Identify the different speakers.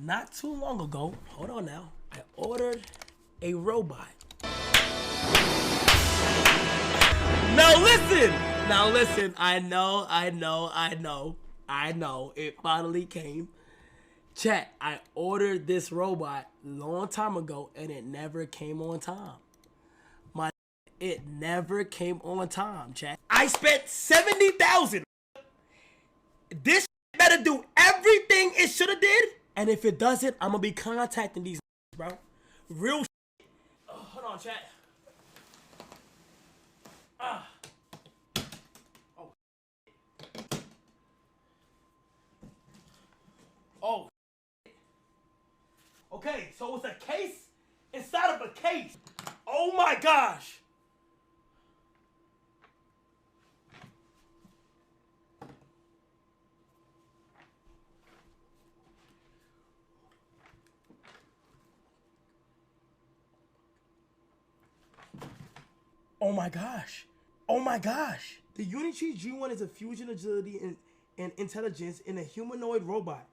Speaker 1: not too long ago, hold on now, I ordered a robot. Now listen, I know, it finally came. Chat, I ordered this robot a long time ago and it never came on time. It never came on time, chat. I spent 70,000. This better do everything it should have did. And if it doesn't, I'm gonna be contacting these bro. Real hold on, chat. Oh. Okay, so it's a case inside of a case. Oh my gosh. Oh my gosh. Oh my gosh. The Unity G1 is a fusion agility and intelligence in a humanoid robot.